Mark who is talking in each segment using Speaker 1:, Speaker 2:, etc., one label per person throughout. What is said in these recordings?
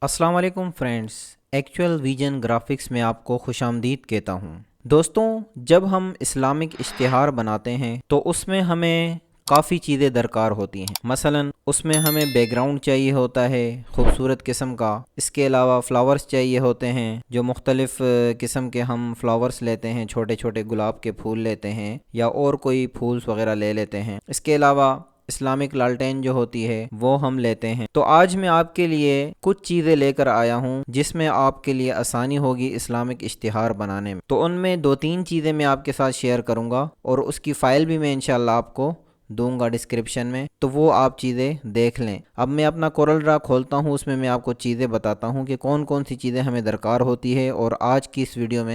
Speaker 1: السلام علیکم friends, actual vision graphics میں آپ کو خوش آمدید کہتا ہوں۔ دوستوں، جب ہم اسلامک اشتہار بناتے ہیں تو اس میں ہمیں کافی چیزیں درکار ہوتی ہیں۔ مثلا اس میں ہمیں بیک گراؤنڈ چاہیے ہوتا ہے خوبصورت قسم کا، اس کے علاوہ فلاورز چاہیے ہوتے ہیں جو مختلف قسم کے ہم فلاورز لیتے ہیں، چھوٹے چھوٹے گلاب کے پھول لیتے ہیں یا اور کوئی پھولز وغیرہ لے لیتے ہیں۔ اس کے علاوہ اسلامک لالٹین جو ہوتی ہے وہ ہم لیتے ہیں۔ تو آج میں آپ کے لیے کچھ چیزیں لے کر آیا ہوں جس میں آپ کے لیے آسانی ہوگی اسلامک اشتہار بنانے میں۔ تو ان میں 2-3 چیزیں میں آپ کے ساتھ شیئر کروں گا اور اس کی فائل بھی میں انشاءاللہ آپ کو دوں گا ڈسکرپشن میں، تو وہ آپ چیزیں دیکھ لیں۔ اب میں اپنا کورل ڈرا کھولتا ہوں، اس میں آپ کو چیزیں بتاتا ہوں کہ کون کون سی چیزیں ہمیں درکار ہوتی ہے اور آج کی اس ویڈیو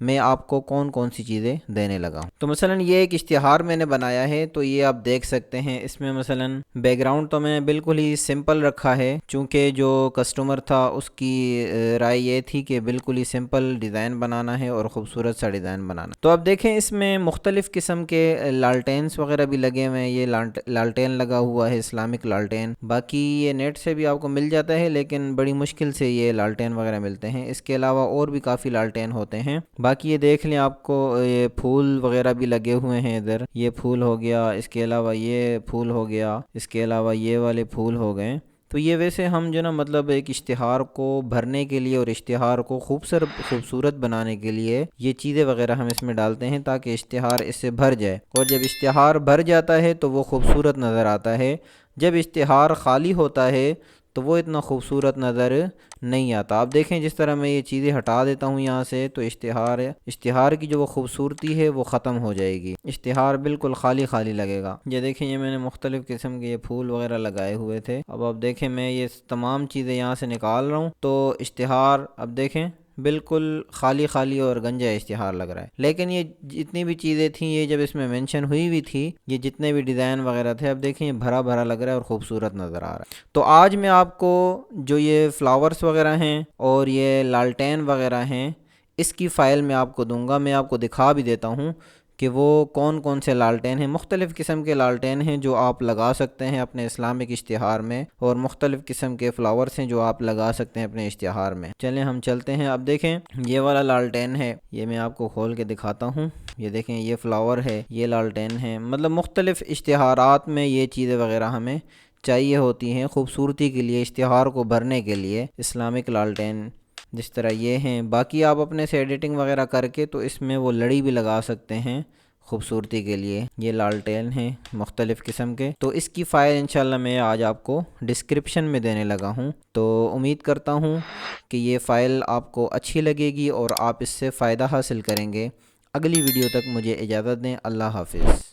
Speaker 1: میں آپ کو کون کون سی چیزیں دینے لگا ہوں۔ تو مثلا یہ ایک اشتہار میں نے بنایا ہے، تو یہ آپ دیکھ سکتے ہیں۔ اس میں مثلا بیک گراؤنڈ تو میں بالکل ہی سمپل رکھا ہے، چونکہ جو کسٹمر تھا اس کی رائے یہ تھی کہ بالکل ہی سمپل ڈیزائن بنانا ہے اور خوبصورت سا ڈیزائن بنانا۔ تو اب دیکھیں اس میں مختلف قسم کے لالٹینس وغیرہ بھی لگے ہوئے ہیں۔ یہ لالٹین لگا ہوا ہے اسلامک لالٹین، باقی یہ نیٹ سے بھی آپ کو مل جاتا ہے لیکن بڑی مشکل سے یہ لالٹین وغیرہ ملتے ہیں۔ اس کے علاوہ اور بھی کافی لالٹین ہوتے ہیں۔ باقی یہ دیکھ لیں، آپ کو یہ پھول وغیرہ بھی لگے ہوئے ہیں۔ ادھر یہ پھول ہو گیا، اس کے علاوہ یہ پھول ہو گیا، اس کے علاوہ یہ والے پھول ہو گئے۔ تو یہ ویسے ہم جو نا مطلب ایک اشتہار کو بھرنے کے لیے اور اشتہار کو خوبصورت بنانے کے لیے یہ چیزیں وغیرہ ہم اس میں ڈالتے ہیں تاکہ اشتہار اس سے بھر جائے، اور جب اشتہار بھر جاتا ہے تو وہ خوبصورت نظر آتا ہے۔ جب اشتہار خالی ہوتا ہے تو وہ اتنا خوبصورت نظر نہیں آتا۔ آپ دیکھیں جس طرح میں یہ چیزیں ہٹا دیتا ہوں یہاں سے تو اشتہار کی جو وہ خوبصورتی ہے وہ ختم ہو جائے گی، اشتہار بالکل خالی خالی لگے گا۔ یہ دیکھیں، یہ میں نے مختلف قسم کے یہ پھول وغیرہ لگائے ہوئے تھے۔ اب آپ دیکھیں میں یہ تمام چیزیں یہاں سے نکال رہا ہوں تو اشتہار اب دیکھیں بالکل خالی خالی اور گنجا اشتہار لگ رہا ہے، لیکن یہ جتنی بھی چیزیں تھیں یہ جب اس میں مینشن ہوئی تھی، یہ جتنے بھی ڈیزائن وغیرہ تھے، اب دیکھیں یہ بھرا بھرا لگ رہا ہے اور خوبصورت نظر آ رہا ہے۔ تو آج میں آپ کو جو یہ فلاورز وغیرہ ہیں اور یہ لالٹین وغیرہ ہیں اس کی فائل میں آپ کو دوں گا۔ میں آپ کو دکھا بھی دیتا ہوں کہ وہ کون کون سے لالٹین ہیں۔ مختلف قسم کے لالٹین ہیں جو آپ لگا سکتے ہیں اپنے اسلامک اشتہار میں، اور مختلف قسم کے فلاورز ہیں جو آپ لگا سکتے ہیں اپنے اشتہار میں۔ چلیں ہم چلتے ہیں۔ اب دیکھیں یہ والا لالٹین ہے، یہ میں آپ کو کھول کے دکھاتا ہوں۔ یہ دیکھیں یہ فلاور ہے، یہ لالٹین ہے۔ مطلب مختلف اشتہارات میں یہ چیزیں وغیرہ ہمیں چاہیے ہوتی ہیں خوبصورتی کے لیے، اشتہار کو بھرنے کے لیے۔ اسلامک لالٹین جس طرح یہ ہیں، باقی آپ اپنے سے ایڈیٹنگ وغیرہ کر کے تو اس میں وہ لڑی بھی لگا سکتے ہیں خوبصورتی کے لیے۔ یہ لالٹین ہیں مختلف قسم کے، تو اس کی فائل انشاءاللہ میں آج آپ کو ڈسکرپشن میں دینے لگا ہوں۔ تو امید کرتا ہوں کہ یہ فائل آپ کو اچھی لگے گی اور آپ اس سے فائدہ حاصل کریں گے۔ اگلی ویڈیو تک مجھے اجازت دیں۔ اللہ حافظ۔